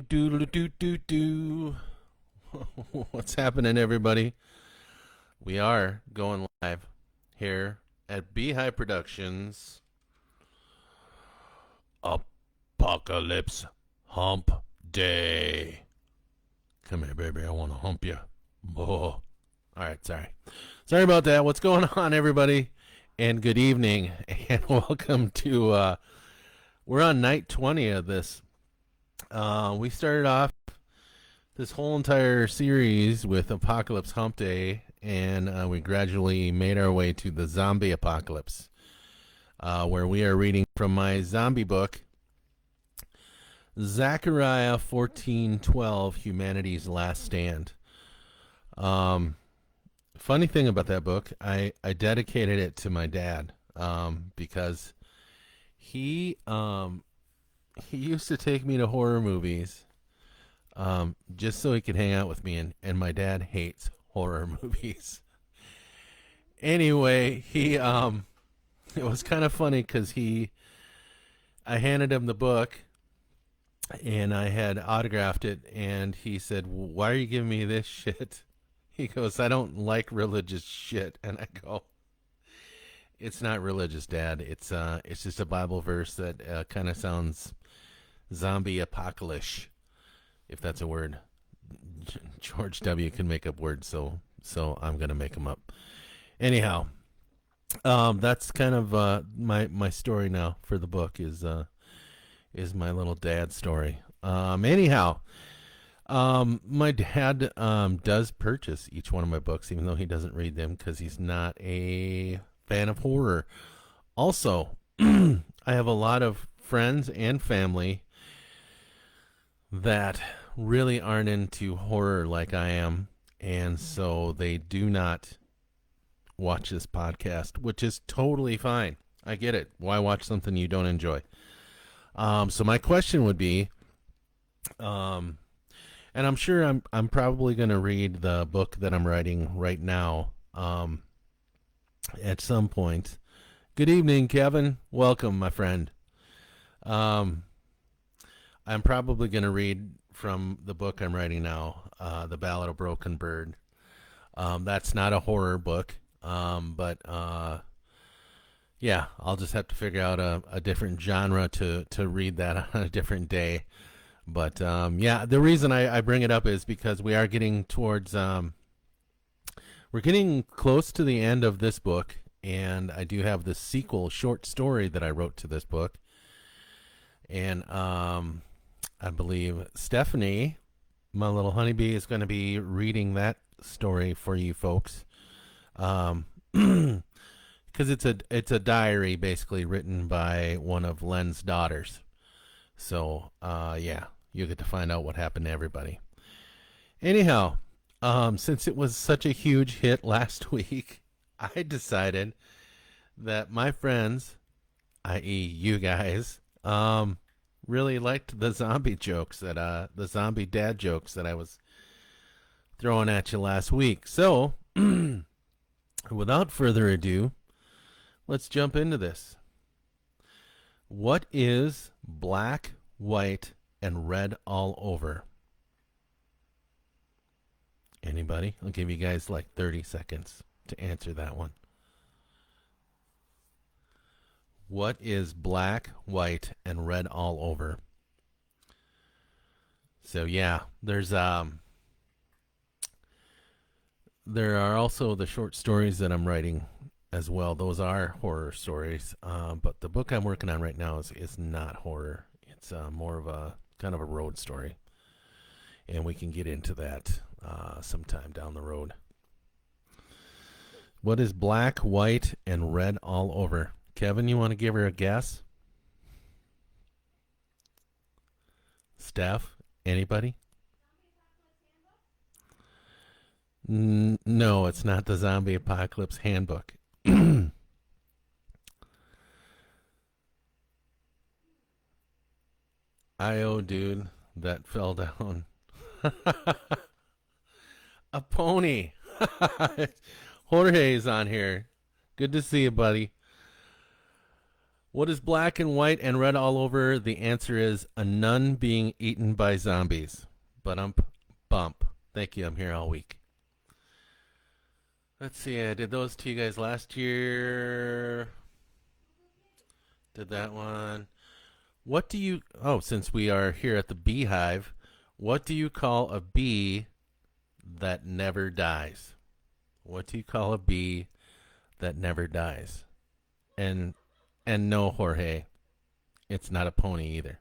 Doodle doo doo doo. What's happening, everybody? We are going live here at b.hive Productions. Apocalypse Hump Day. Come here, baby. I want to hump you. Oh. All right, sorry about that. What's going on, everybody? And good evening, and welcome to. We're on night 20 of this. We started off this whole entire series with Apocalypse Hump Day, and we gradually made our way to the zombie apocalypse, where we are reading from my zombie book, Zechariah 14:12, Humanity's Last Stand. Funny thing about that book, I dedicated it to my dad, because he used to take me to horror movies, just so he could hang out with me, and my dad hates horror movies. Anyway, it was kind of funny because I handed him the book, and I had autographed it, and he said, "Why are you giving me this shit?" He goes, "I don't like religious shit," and I go, "It's not religious, Dad. It's just a Bible verse that kind of sounds zombie apocalypse, if that's a word." George W. can make up words, so I'm gonna make them up. Anyhow, that's kind of my story now for the book is my little dad story. Anyhow, my dad does purchase each one of my books, even though he doesn't read them because he's not a fan of horror. Also, I have a lot of friends and family that really aren't into horror like I am, and so they do not watch this podcast, which is totally fine. I get it. Why watch something you don't enjoy? So my question would be, and I'm sure I'm probably going to read the book that I'm writing right now at some point. Good evening, Kevin. Welcome, my friend. I'm probably going to read from the book I'm writing now, The Ballad of Broken Bird. That's not a horror book, but yeah, I'll just have to figure out a different genre to read that on a different day. But yeah, the reason I bring it up is because we are getting towards, we're getting close to the end of this book, and I do have the sequel short story that I wrote to this book. And I believe Stephanie, my little honeybee, is going to be reading that story for you folks. Because it's a diary basically written by one of Len's daughters. So yeah, you get to find out what happened to everybody. Anyhow, since it was such a huge hit last week, I decided that my friends, i.e. you guys, really liked the zombie jokes the zombie dad jokes that I was throwing at you last week. So, without further ado, let's jump into this. What is black, white, and red all over? Anybody? I'll give you guys like 30 seconds to answer that one. What is black, white, and red all over? So yeah, there are also the short stories that I'm writing as well. Those are horror stories, but the book I'm working on right now is not horror. It's more of a kind of a road story, and we can get into that sometime down the road. What is black, white, and red all over? Kevin, you want to give her a guess? Steph, anybody? No, it's not the Zombie Apocalypse Handbook. I.O. dude that fell down. A pony. Jorge's on here. Good to see you, buddy. What is black and white and red all over? The answer is a nun being eaten by zombies. But bump. Thank you. I'm here all week. Let's see. I did those to you guys last year. Did that one. What do you... Oh, since we are here at the b.hive, what do you call a bee that never dies? What do you call a bee that never dies? And no, Jorge, it's not a pony either.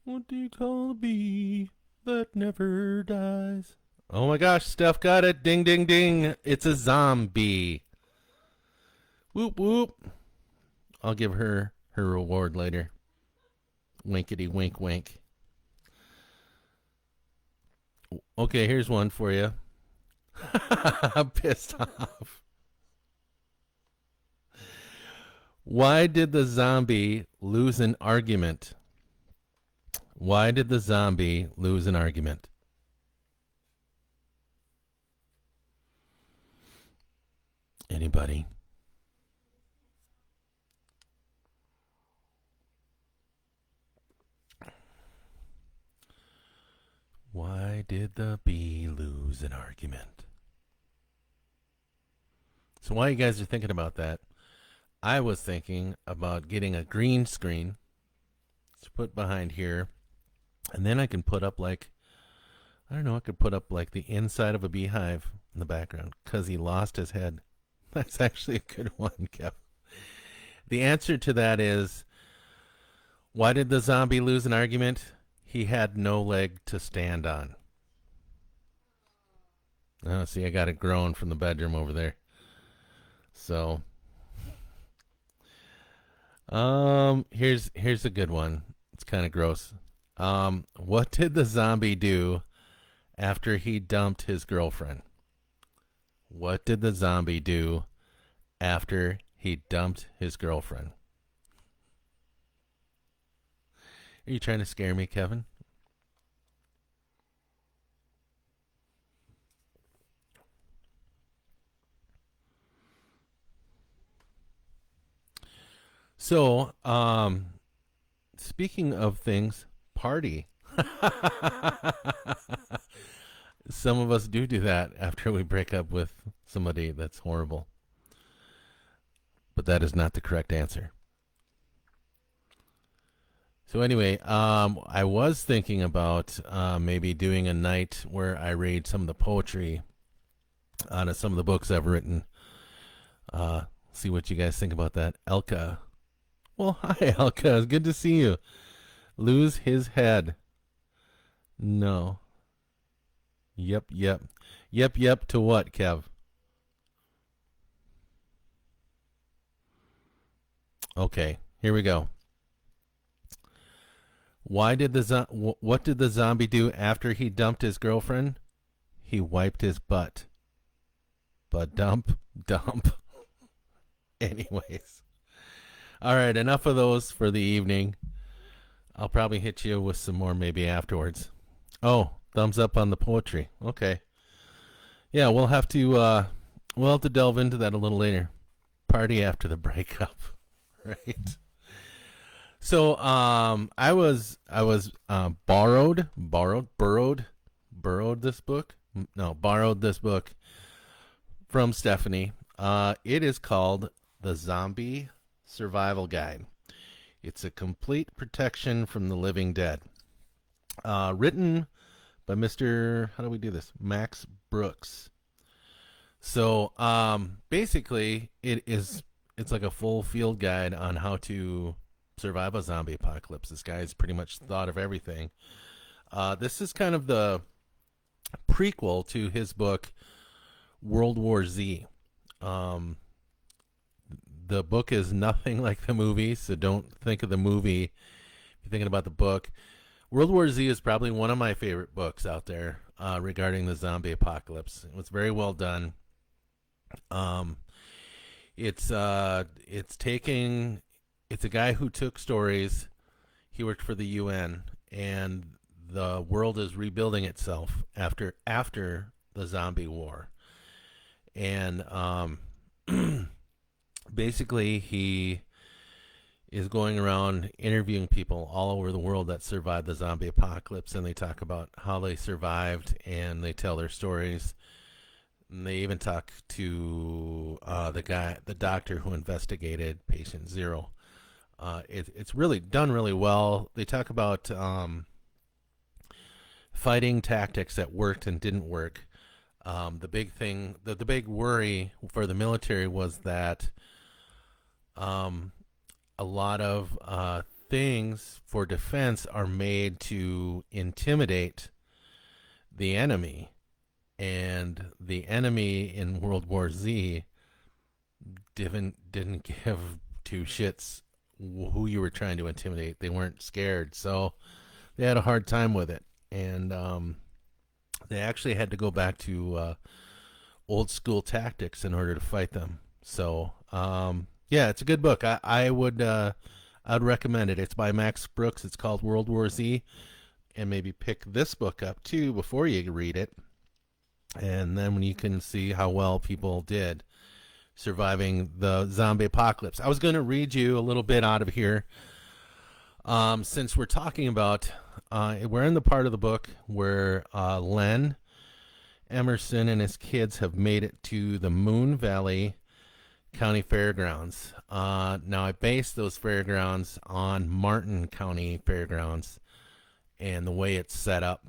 What do you call a bee that never dies? Oh my gosh, Steph got it. Ding, ding, ding. It's a zombie. Whoop, whoop. I'll give her reward later. Winkety, wink, wink. Okay, here's one for you. I'm pissed off. Why did the zombie lose an argument? Why did the zombie lose an argument? Anybody? Why did the bee lose an argument? So while you guys are thinking about that, I was thinking about getting a green screen to put behind here, and then I can put up I could put up like the inside of a beehive in the background because he lost his head. That's actually a good one, Kev. The answer to that is, why did the zombie lose an argument? He had no leg to stand on. Oh, see, I got it growing from the bedroom over there. So, here's a good one. It's kind of gross. What did the zombie do after he dumped his girlfriend? What did the zombie do after he dumped his girlfriend? Are you trying to scare me, Kevin? So, speaking of things, party. Some of us do that after we break up with somebody that's horrible. But that is not the correct answer. So anyway, I was thinking about maybe doing a night where I read some of the poetry out of some of the books I've written. See what you guys think about that. Elka. Well, hi, Elka. It's good to see you. Lose his head. No. Yep. Yep to what, Kev? Okay, here we go. What did the zombie do after he dumped his girlfriend? He wiped his butt. But dump. Anyways. All right, enough of those for the evening. I'll probably hit you with some more maybe afterwards. Oh, thumbs up on the poetry. Okay. Yeah, we'll have to delve into that a little later. Party after the breakup. Right. So I was borrowed this book. No, borrowed this book from Stephanie. It is called The Zombie Survival Guide. It's a complete protection from the living dead. Written by Mr. How do we do this? Max Brooks. So basically it's like a full field guide on how to survive a zombie apocalypse. This guy's pretty much thought of everything. This is kind of the prequel to his book World War Z. The book is nothing like the movie, so don't think of the movie if you're thinking about the book. World War Z is probably one of my favorite books out there regarding the zombie apocalypse. It was very well done. It's a guy who took stories. He worked for the UN, and the world is rebuilding itself after the zombie war. And basically, he is going around interviewing people all over the world that survived the zombie apocalypse, and they talk about how they survived, and they tell their stories. And they even talk to the doctor who investigated patient zero. It's really done really well. They talk about fighting tactics that worked and didn't work. The big thing, the big worry for the military was that a lot of things for defense are made to intimidate the enemy. And the enemy in World War Z didn't give two shits who you were trying to intimidate. They weren't scared, so they had a hard time with it. And they actually had to go back to old school tactics in order to fight them. So yeah, it's a good book. I'd recommend it. It's by Max Brooks. It's called World War Z, and maybe pick this book up too before you read it, and then when you can see how well people did surviving the zombie apocalypse. I was going to read you a little bit out of here, since we're talking about we're in the part of the book where Len Emerson and his kids have made it to the Moon Valley County Fairgrounds. Now, I based those fairgrounds on Martin County Fairgrounds and the way it's set up.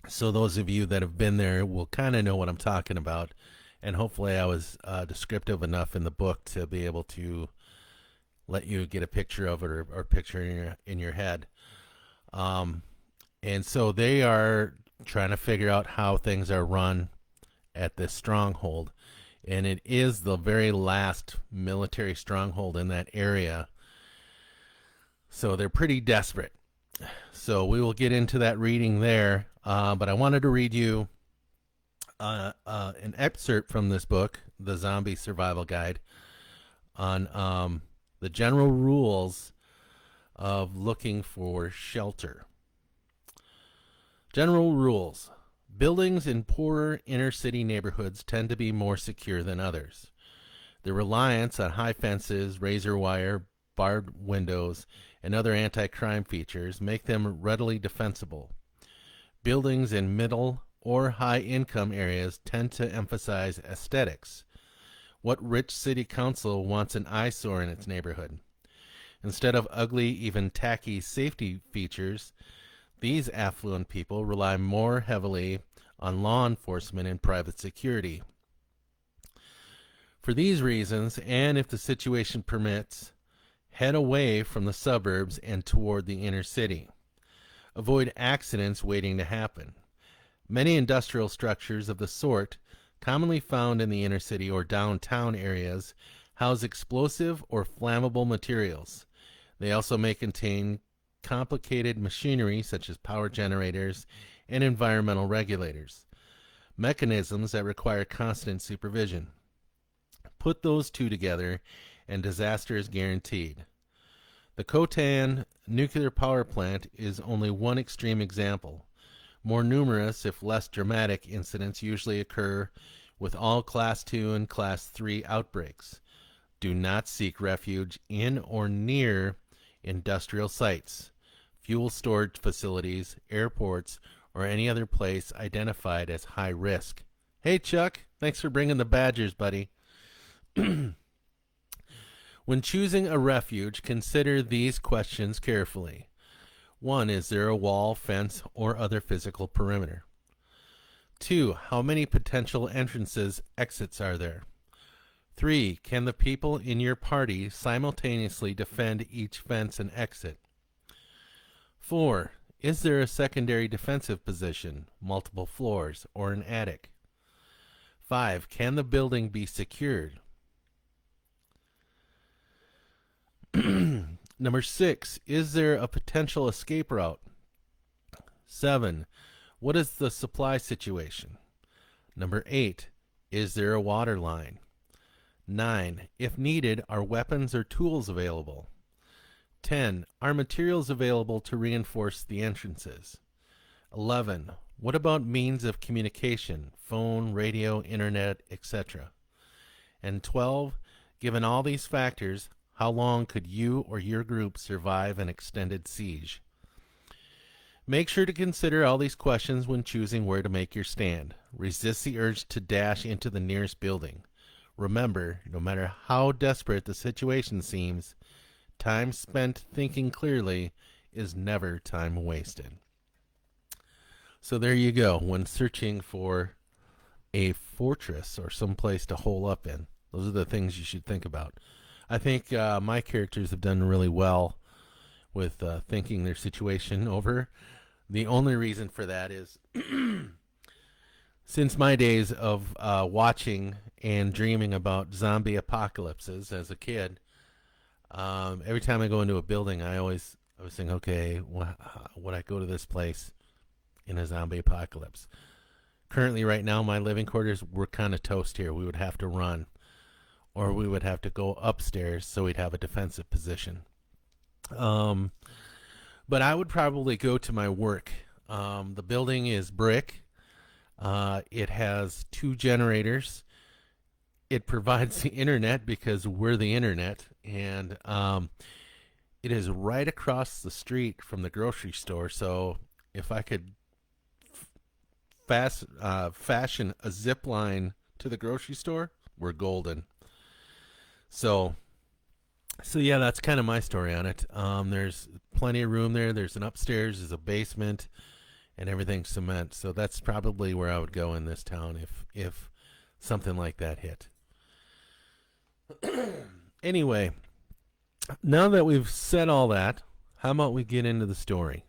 So those of you that have been there will kind of know what I'm talking about. And hopefully I was descriptive enough in the book to be able to let you get a picture of it, or picture in your head. And so they are trying to figure out how things are run at this stronghold. And it is the very last military stronghold in that area. So they're pretty desperate. So we will get into that reading there. But I wanted to read you an excerpt from this book, The Zombie Survival Guide, on the general rules of looking for shelter. General rules. Buildings in poorer inner city neighborhoods tend to be more secure than others. The reliance on high fences, razor wire, barred windows, and other anti-crime features make them readily defensible. Buildings in middle or high-income areas tend to emphasize aesthetics. What rich city council wants an eyesore in its neighborhood? Instead of ugly, even tacky safety features, these affluent people rely more heavily on law enforcement and private security. For these reasons, and if the situation permits, head away from the suburbs and toward the inner city. Avoid accidents waiting to happen. Many industrial structures of the sort commonly found in the inner city or downtown areas house explosive or flammable materials. They also may contain complicated machinery such as power generators and environmental regulators, mechanisms that require constant supervision. Put those two together and disaster is guaranteed. The Khotan nuclear power plant is only one extreme example. More numerous, if less dramatic, incidents usually occur with all Class 2 and Class 3 outbreaks. Do not seek refuge in or near industrial sites, fuel storage facilities, airports, or any other place identified as high risk. Hey, Chuck, thanks for bringing the Badgers, buddy. When choosing a refuge, consider these questions carefully. 1. Is there a wall, fence, or other physical perimeter? 2. How many potential entrances, exits are there? 3. Can the people in your party simultaneously defend each fence and exit? 4. Is there a secondary defensive position, multiple floors, or an attic? 5. Can the building be secured? Number 6. Is there a potential escape route? 7. What is the supply situation? Number 8. Is there a water line? 9. If needed, are weapons or tools available? 10. Are materials available to reinforce the entrances? 11. What about means of communication, phone, radio, internet, etc.? And 12, given all these factors, how long could you or your group survive an extended siege? Make sure to consider all these questions when choosing where to make your stand. Resist the urge to dash into the nearest building. Remember, no matter how desperate the situation seems, time spent thinking clearly is never time wasted. So there you go. When searching for a fortress or some place to hole up in, those are the things you should think about. I think my characters have done really well with thinking their situation over. The only reason for that is since my days of watching and dreaming about zombie apocalypses as a kid, every time I go into a building, I was thinking, okay, would I go to this place in a zombie apocalypse? Currently, right now, my living quarters, we're kind of toast here. We would have to run, or we would have to go upstairs so we'd have a defensive position. But I would probably go to my work. The building is brick. It has 2 generators. It provides the internet because we're the internet. And it is right across the street from the grocery store. So if I could fashion a zip line to the grocery store, we're golden. So yeah, that's kind of my story on it. There's plenty of room there. There's an upstairs, there's a basement, and everything's cement. So that's probably where I would go in this town if something like that hit. Anyway, now that we've said all that, how about we get into the story?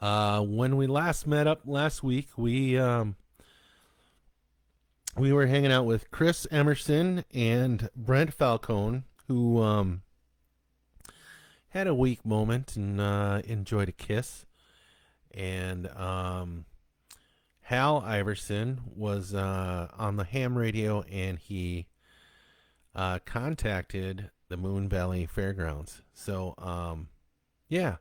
When we last met up last week, we were hanging out with Kris Emerson and Brent Falcone, who had a weak moment and enjoyed a kiss. And Hal Iverson was on the ham radio, and he contacted the Moon Valley Fairgrounds. So, yeah.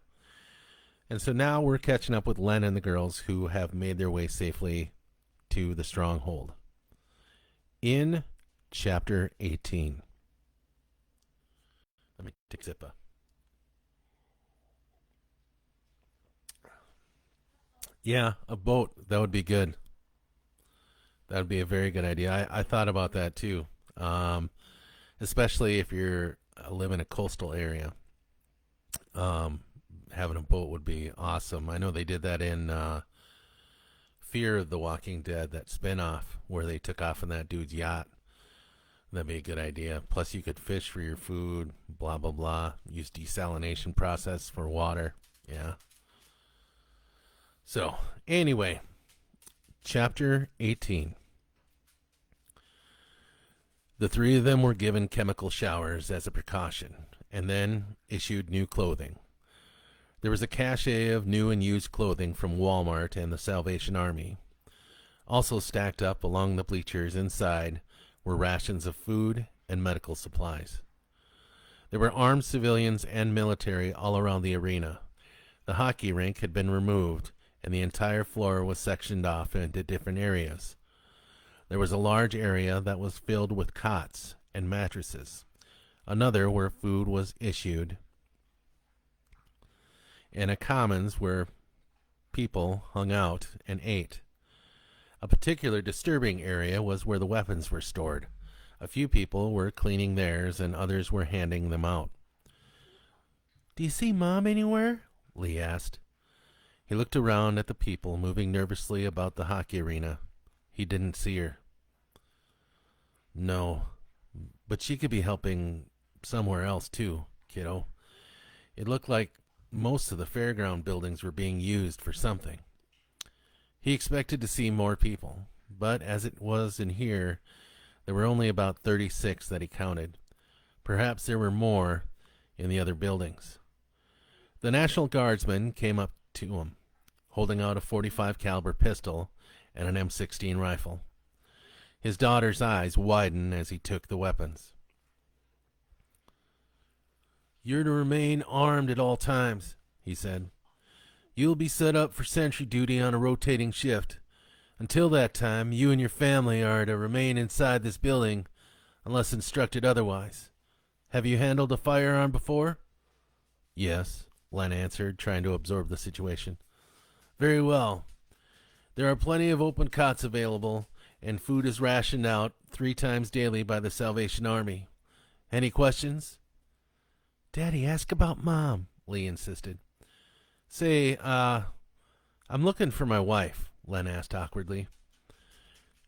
And so now we're catching up with Len and the girls who have made their way safely to the stronghold. In Chapter 18. Let me take a sip. Yeah, a boat. That would be good. That would be a very good idea. I thought about that too. Especially if you're live in a coastal area. Having a boat would be awesome. I know they did that in Fear of the Walking Dead, that spinoff where they took off in that dude's yacht. That'd be a good idea. Plus, you could fish for your food, blah, blah, blah. Use desalination process for water. Yeah. So, anyway, Chapter 18. The 3 of them were given chemical showers as a precaution, and then issued new clothing. There was a cache of new and used clothing from Walmart and the Salvation Army. Also stacked up along the bleachers inside were rations of food and medical supplies. There were armed civilians and military all around the arena. The hockey rink had been removed, and the entire floor was sectioned off into different areas. There was a large area that was filled with cots and mattresses, another where food was issued, and a commons where people hung out and ate. A particular disturbing area was where the weapons were stored. A few people were cleaning theirs, and others were handing them out. "Do you see Mom anywhere?" Leigh asked. He looked around at the people moving nervously about the hockey arena. He didn't see her. "No, but she could be helping somewhere else too, kiddo." It looked like most of the fairground buildings were being used for something. He expected to see more people, but as it was in here, there were only about 36 that he counted. Perhaps there were more in the other buildings. The National Guardsman came up to him, holding out a .45 caliber pistol and an M16 rifle. His daughter's eyes widened as he took the weapons. "You're to remain armed at all times," he said. You'll be set up for sentry duty on a rotating shift. Until that time, you and your family are to remain inside this building unless instructed otherwise. Have you handled a firearm before? Yes, Len answered, trying to absorb the situation. Very well. There are plenty of open cots available, and food is rationed out 3 times daily by the Salvation Army. Any questions? Daddy, ask about Mom, Leigh insisted. Say, I'm looking for my wife, Len asked awkwardly.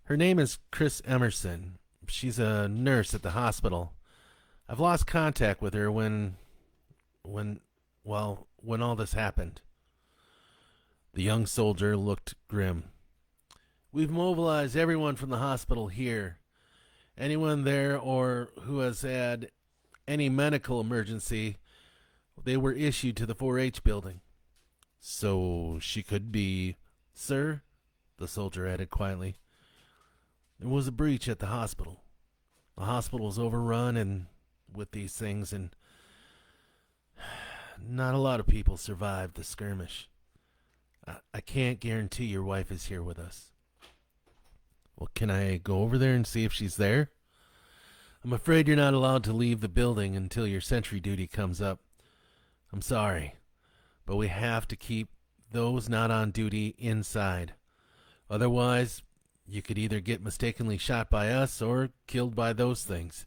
Her name is Kris Emerson. She's a nurse at the hospital. I've lost contact with her when all this happened. The young soldier looked grim. We've mobilized everyone from the hospital here. Anyone there or who has had any medical emergency, they were issued to the 4-H building. So she could be, sir, the soldier added quietly. There was a breach at the hospital. The hospital was overrun and with these things, and not a lot of people survived the skirmish. I can't guarantee your wife is here with us. Well, can I go over there and see if she's there? I'm afraid you're not allowed to leave the building until your sentry duty comes up. I'm sorry, but we have to keep those not on duty inside. Otherwise, you could either get mistakenly shot by us or killed by those things.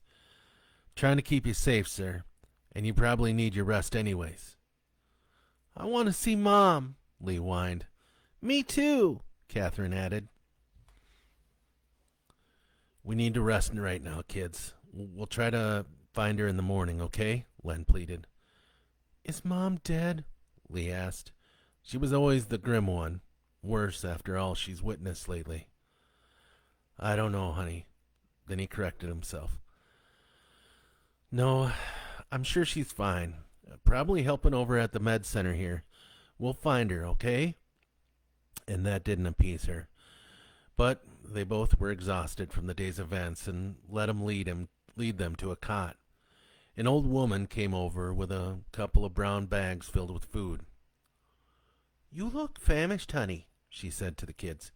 Trying to keep you safe, sir, and you probably need your rest anyways. I want to see Mom, Leigh whined. Me too, Kathryn added. We need to rest right now, kids. We'll try to find her in the morning, okay? Len pleaded. Is Mom dead? Leigh asked. She was always the grim one. Worse after all she's witnessed lately. I don't know, honey. Then he corrected himself. No, I'm sure she's fine. Probably helping over at the med center here. We'll find her, okay? And that didn't appease her. But they both were exhausted from the day's events and let him lead them to a cot. An old woman came over with a couple of brown bags filled with food. You look famished, honey, she said to the kids.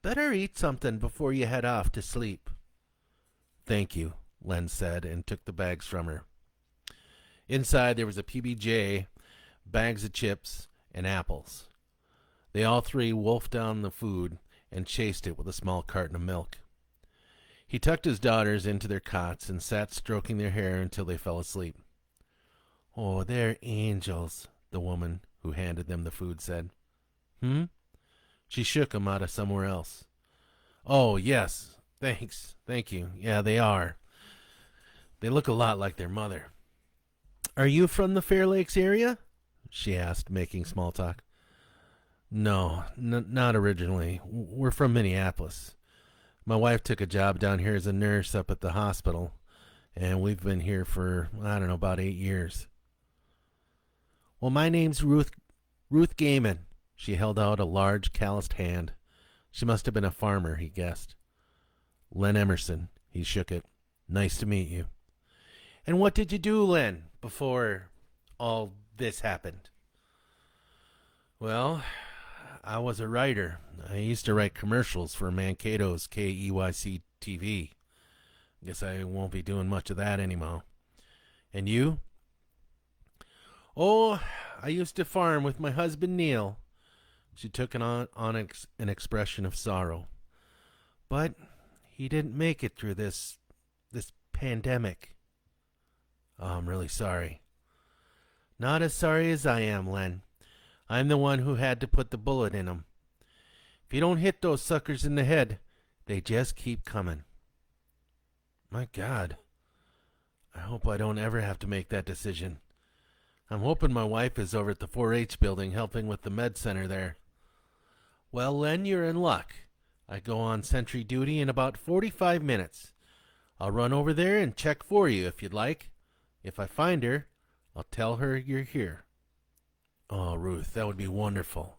Better eat something before you head off to sleep. Thank you, Len said, and took the bags from her. Inside there was a PBJ, bags of chips, and apples. They all 3 wolfed down the food and chased it with a small carton of milk. He tucked his daughters into their cots and sat stroking their hair until they fell asleep. Oh, they're angels, the woman who handed them the food said. She shook them out of somewhere else. Oh, yes, thanks, thank you. Yeah, they are. They look a lot like their mother. Are you from the Fair Lakes area? She asked, making small talk. No, not originally. We're from Minneapolis. My wife took a job down here as a nurse up at the hospital, and we've been here for, about 8 years. Well, my name's Ruth Gaiman. She held out a large, calloused hand. She must have been a farmer, he guessed. Len Emerson. He shook it. Nice to meet you. And what did you do, Len, before all this happened? Well, I was a writer. I used to write commercials for Mankato's KEYC TV. Guess I won't be doing much of that anymore. And you? Oh, I used to farm with my husband Neil. She took an expression of sorrow. But he didn't make it through this pandemic. Oh, I'm really sorry. Not as sorry as I am, Len. I'm the one who had to put the bullet in him. If you don't hit those suckers in the head, they just keep coming. My God. I hope I don't ever have to make that decision. I'm hoping my wife is over at the 4-H building helping with the med center there. Well, Len, you're in luck. I go on sentry duty in about 45 minutes. I'll run over there and check for you if you'd like. If I find her, I'll tell her you're here. Oh, Ruth, that would be wonderful.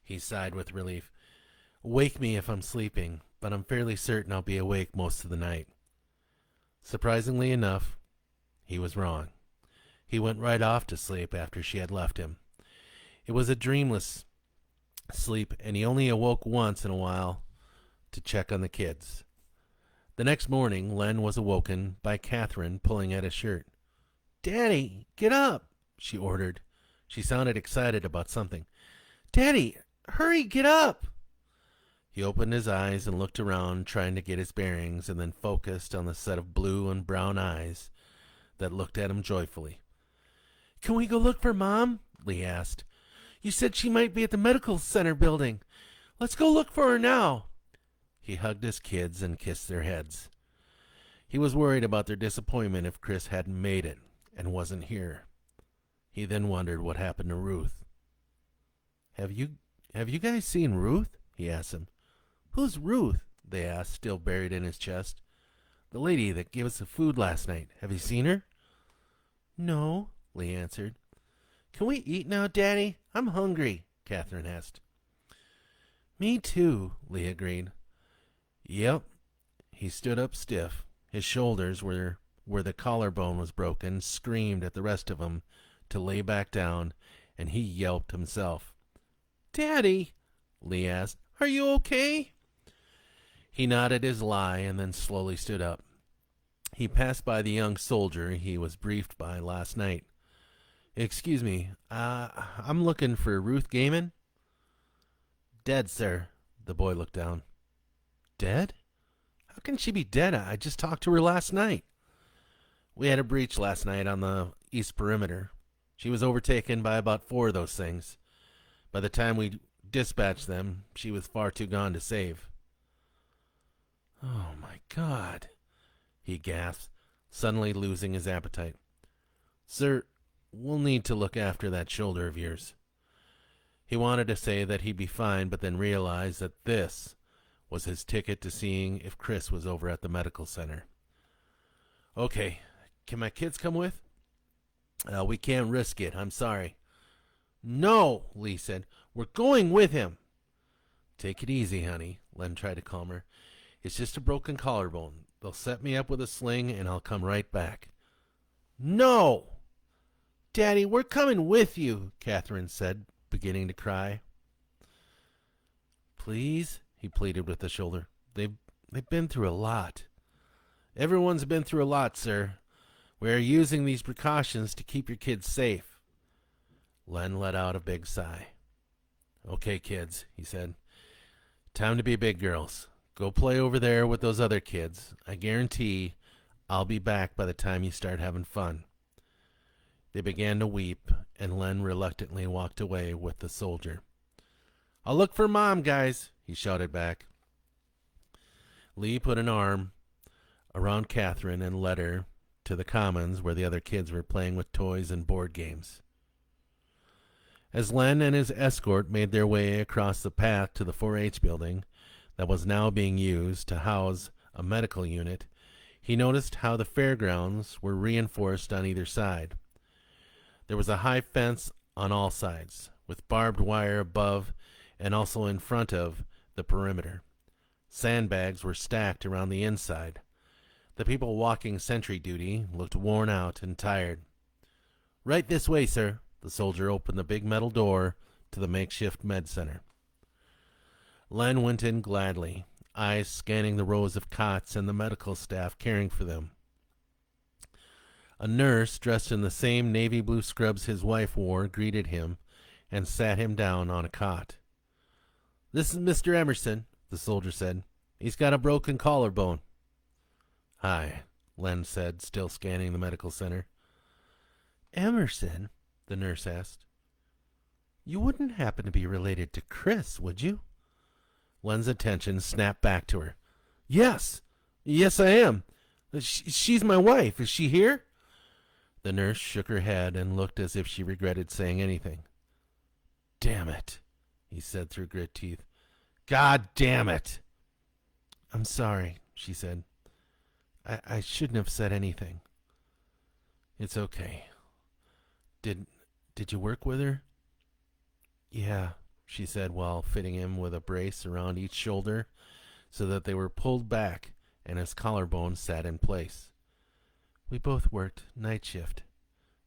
He sighed with relief. Wake me if I'm sleeping, but I'm fairly certain I'll be awake most of the night. Surprisingly enough, he was wrong. He went right off to sleep after she had left him. It was a dreamless sleep, and he only awoke once in a while to check on the kids. The next morning, Len was awoken by Kathryn pulling at his shirt. "Daddy, get up," she ordered. She sounded excited about something. "Daddy, hurry, get up." He opened his eyes and looked around, trying to get his bearings, and then focused on the set of blue and brown eyes that looked at him joyfully. "Can we go look for Mom?" Leigh asked. "You said she might be at the medical center building. Let's go look for her now." He hugged his kids and kissed their heads. He was worried about their disappointment if Kris hadn't made it and wasn't here. He then wondered what happened to Ruth. Have you guys seen Ruth?" he asked them. "Who's Ruth?" they asked, still buried in his chest. "The lady that gave us the food last night. Have you seen her?" "No," Leigh answered. "Can we eat now, Daddy? I'm hungry," Kathryn asked. "Me too," Leigh agreed. "Yep." He stood up stiff. His shoulders, where the collarbone was broken, screamed at the rest of him to lay back down, and he yelped himself. "Daddy," Leigh asked, "are you okay?" He nodded his lie and then slowly stood up. He passed by the young soldier he was briefed by last night. "Excuse me, I'm looking for Ruth Gaiman." "Dead, sir." The boy looked down. "Dead? How can she be dead? I just talked to her last night." "We had a breach last night on the east perimeter. She was overtaken by about 4 of those things. By the time we dispatched them, she was far too gone to save." "Oh, my God," he gasped, suddenly losing his appetite. "Sir, we'll need to look after that shoulder of yours." He wanted to say that he'd be fine, but then realized that this was his ticket to seeing if Kris was over at the medical center. "Okay, can my kids come with?" We can't risk it. I'm sorry." "No," Leigh said. "We're going with him." "Take it easy, honey," Len tried to calm her. "It's just a broken collarbone. They'll set me up with a sling, and I'll come right back." "No!" "Daddy, we're coming with you," Kathryn said, beginning to cry. "Please," he pleaded with the shoulder. They've been through a lot." "Everyone's been through a lot, sir. We are using these precautions to keep your kids safe." Len let out a big sigh. "Okay, kids," he said. "Time to be big girls. Go play over there with those other kids. I guarantee I'll be back by the time you start having fun." They began to weep, and Len reluctantly walked away with the soldier. "I'll look for Mom, guys," he shouted back. Leigh put an arm around Kathryn and led her to the commons where the other kids were playing with toys and board games. As Len and his escort made their way across the path to the 4-H building that was now being used to house a medical unit, he noticed how the fairgrounds were reinforced on either side. There was a high fence on all sides, with barbed wire above and also in front of the perimeter. Sandbags were stacked around the inside. The people walking sentry duty looked worn out and tired. "Right this way, sir." The soldier opened the big metal door to the makeshift med center. Len went in gladly, eyes scanning the rows of cots and the medical staff caring for them. A nurse, dressed in the same navy blue scrubs his wife wore, greeted him and sat him down on a cot. "This is Mr. Emerson," the soldier said. "He's got a broken collarbone." "Hi," Len said, still scanning the medical center. "Emerson?" the nurse asked. "You wouldn't happen to be related to Kris, would you?" Len's attention snapped back to her. Yes, I am. She's my wife. Is she here?" The nurse shook her head and looked as if she regretted saying anything. "Damn it," he said through grit teeth. "God damn it." "I'm sorry," she said. I shouldn't have said anything." "It's okay. Did you work with her?" "Yeah," she said while fitting him with a brace around each shoulder so that they were pulled back and his collarbone sat in place. "We both worked night shift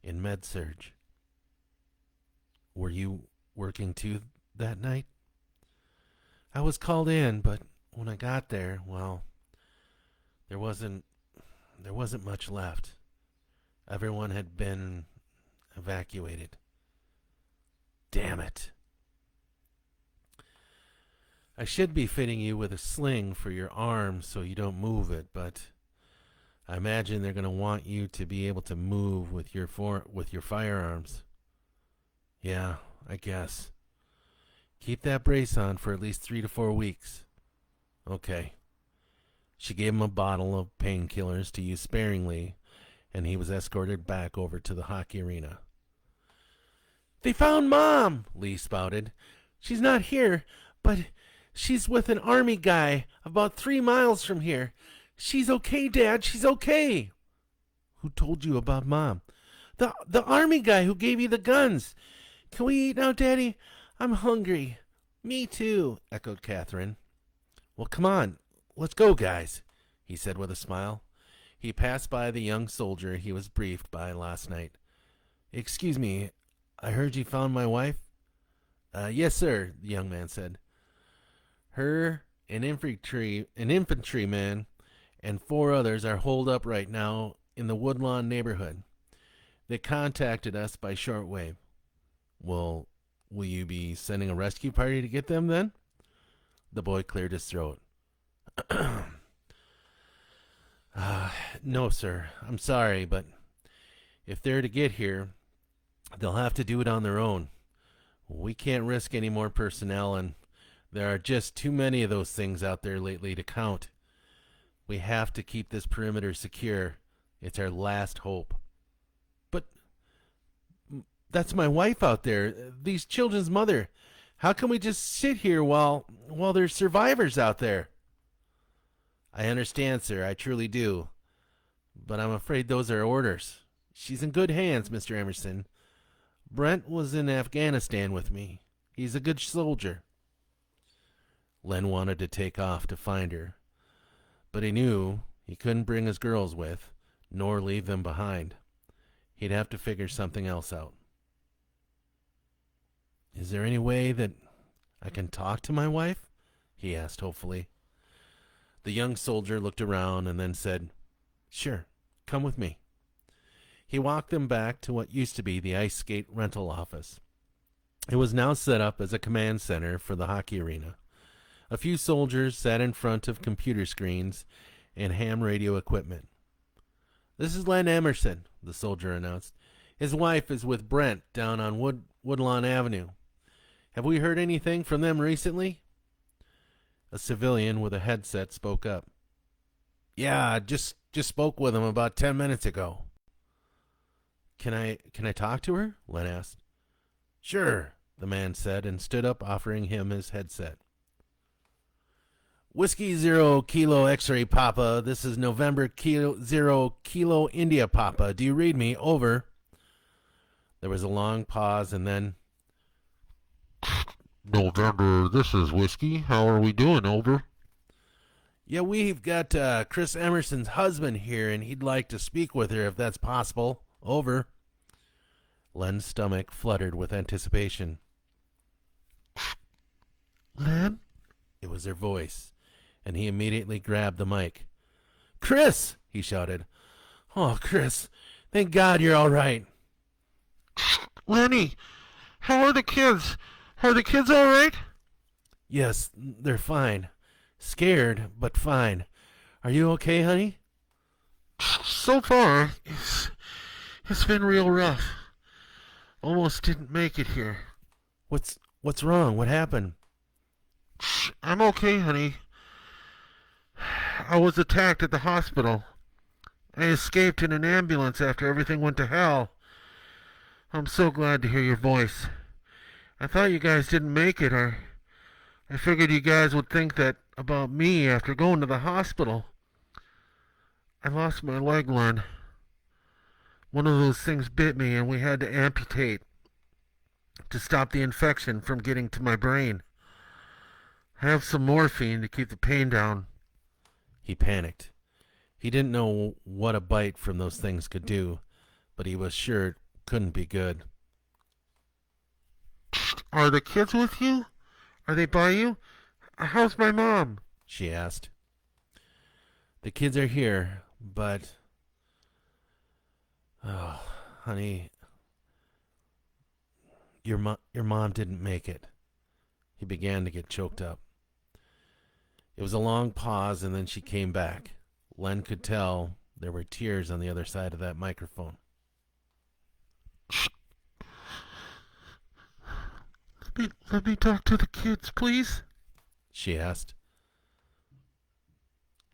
in med-surg." Were you working too that night? I was called in, but when I got there, well, there wasn't much left. Everyone had been evacuated. Damn it. I should be fitting you with a sling for your arm so you don't move it, but I imagine they're going to want you to be able to move with your firearms. Yeah, I guess. Keep that brace on for at least 3 to 4 weeks. Okay. She gave him a bottle of painkillers to use sparingly, and he was escorted back over to the hockey arena. They found Mom, Leigh spouted. She's not here, but she's with an army guy about 3 miles from here. She's okay, Dad. She's okay. Who told you about Mom? The army guy who gave you the guns. Can we eat now, Daddy? I'm hungry. Me too, echoed Kathryn. Well, come on. Let's go, guys, he said with a smile. He passed by the young soldier he was briefed by last night. Excuse me, I heard you found my wife? Yes, sir, the young man said. Her, an infantryman, and 4 others are holed up right now in the Woodlawn neighborhood. They contacted us by shortwave. Well, will you be sending a rescue party to get them then? The boy cleared his throat. No, sir. I'm sorry, but if they're to get here, they'll have to do it on their own. We can't risk any more personnel, and there are just too many of those things out there lately to count. We have to keep this perimeter secure. It's our last hope. But that's my wife out there, these children's mother. How can we just sit here while there's survivors out there? I understand, sir. I truly do. But I'm afraid those are orders. She's in good hands, Mr. Emerson. Brent was in Afghanistan with me. He's a good soldier. Len wanted to take off to find her, but he knew he couldn't bring his girls with, nor leave them behind. He'd have to figure something else out. Is there any way that I can talk to my wife? He asked hopefully. The young soldier looked around and then said, Sure, come with me. He walked them back to what used to be the ice skate rental office. It was now set up as a command center for the hockey arena. A few soldiers sat in front of computer screens and ham radio equipment. This is Len Emerson, the soldier announced. His wife is with Brent down on Woodlawn Avenue. Have we heard anything from them recently? A civilian with a headset spoke up. Yeah, just spoke with him about 10 minutes ago. Can I talk to her? Len asked. Sure, the man said and stood up, offering him his headset. Whiskey 0 Kilo X-ray Papa, this is November 0 Kilo India Papa. Do you read me? Over. There was a long pause and then... November, this is Whiskey. How are we doing? Over. Yeah, we've got Kris Emerson's husband here, and he'd like to speak with her if that's possible. Over. Len's stomach fluttered with anticipation. Len? It was her voice, and he immediately grabbed the mic. Kris! He shouted. Oh, Kris, thank God you're all right. Lenny, how are the kids? Are the kids all right? Yes, they're fine. Scared, but fine. Are you okay, honey? So far, it's been real rough. Almost didn't make it here. What's wrong? What happened? I'm okay, honey. I was attacked at the hospital. I escaped in an ambulance after everything went to hell. I'm so glad to hear your voice. I thought you guys didn't make it. I figured you guys would think that about me after going to the hospital. I lost my leg, Len. One of those things bit me and we had to amputate to stop the infection from getting to my brain. I have some morphine to keep the pain down. He panicked. He didn't know what a bite from those things could do, but he was sure it couldn't be good. Are the kids with you? Are they by you? How's my mom? She asked. The kids are here, but... Oh, honey, your mom didn't make it. He began to get choked up. It was a long pause, and then she came back. Len could tell there were tears on the other side of that microphone. Let me talk to the kids, please. She asked.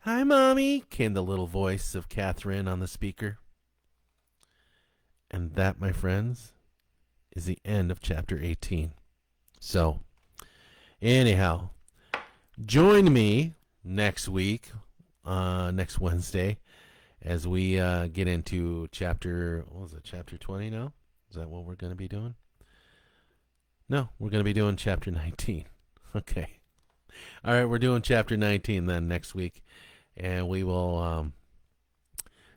Hi, Mommy, came the little voice of Kathryn on the speaker. And that, my friends, is the end of chapter 18. So, anyhow, join me next week, next Wednesday, as we get into chapter 20 now? Is that what we're going to be doing? No, we're going to be doing chapter 19. Okay. All right, we're doing chapter 19 then next week. And we will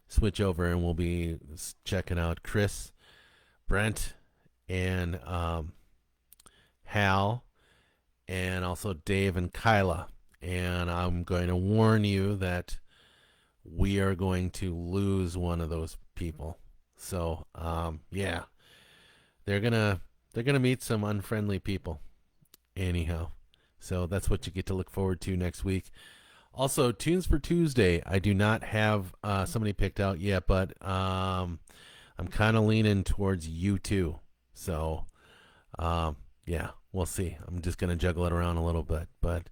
switch over and we'll be checking out Kris, Brent, and Hal, and also Dave and Kyla. And I'm going to warn you that we are going to lose one of those people. So, yeah, they're gonna meet some unfriendly people. Anyhow, so that's what you get to look forward to next week. Also, Tunes for Tuesday. I do not have somebody picked out yet, but I'm kind of leaning towards you too. So, yeah, we'll see. I'm just going to juggle it around a little bit. But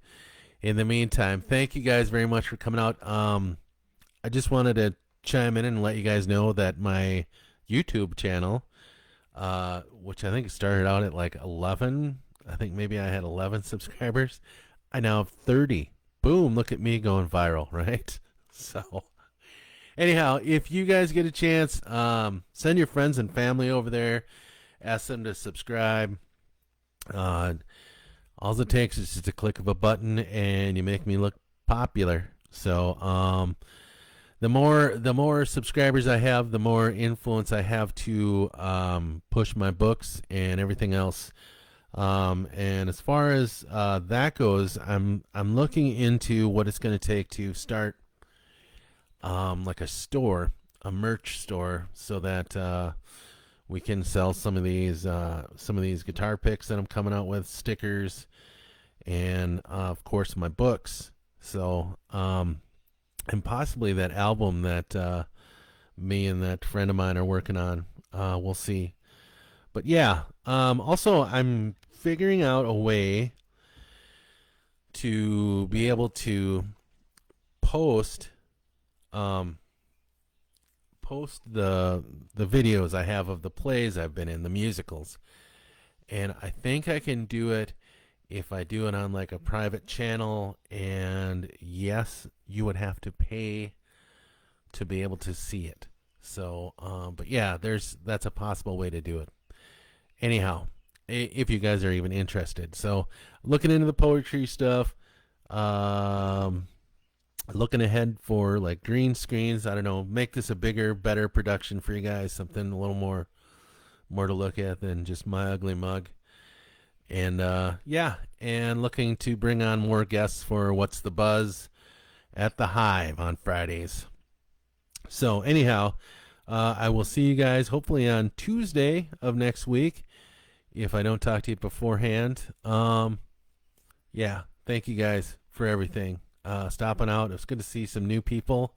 in the meantime, thank you guys very much for coming out. I just wanted to chime in and let you guys know that my YouTube channel, which I think started out at like 11, I think maybe I had 11 subscribers. I now have 30. Boom, look at me going viral, right? So, anyhow, if you guys get a chance, send your friends and family over there. Ask them to subscribe. All it takes is just a click of a button, and you make me look popular. So, the more subscribers I have, the more influence I have to push my books and everything else. And as far as that goes, I'm looking into what it's going to take to start like a store, a merch store, so that we can sell some of these guitar picks that I'm coming out with, stickers, and of course my books. So and possibly that album that me and that friend of mine are working on. We'll see. But yeah, also I'm figuring out a way to be able to post the videos I have of the plays I've been in, the musicals. And I think I can do it if I do it on like a private channel, and yes, you would have to pay to be able to see it. So but yeah, that's a possible way to do it. Anyhow, if you guys are even interested. So looking into the poetry stuff, looking ahead for like green screens. I don't know, make this a bigger, better production for you guys, something a little more to look at than just my ugly mug. And yeah, and looking to bring on more guests for What's the Buzz at the Hive on Fridays. So anyhow, I will see you guys hopefully on Tuesday of next week, if I don't talk to you beforehand. Yeah, thank you guys for everything. Stopping out. It's good to see some new people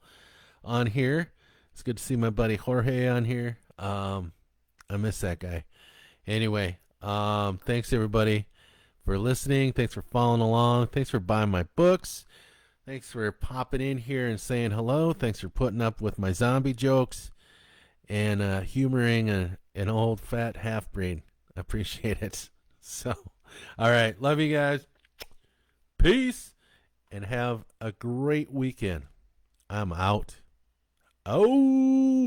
on here. It's good to see my buddy Jorge on here. I miss that guy. Anyway, thanks everybody for listening. Thanks for following along. Thanks for buying my books. Thanks for popping in here and saying hello. Thanks for putting up with my zombie jokes and humoring an old fat half-breed. I appreciate it. So, all right. Love you guys. Peace. And have a great weekend. I'm out. Oh.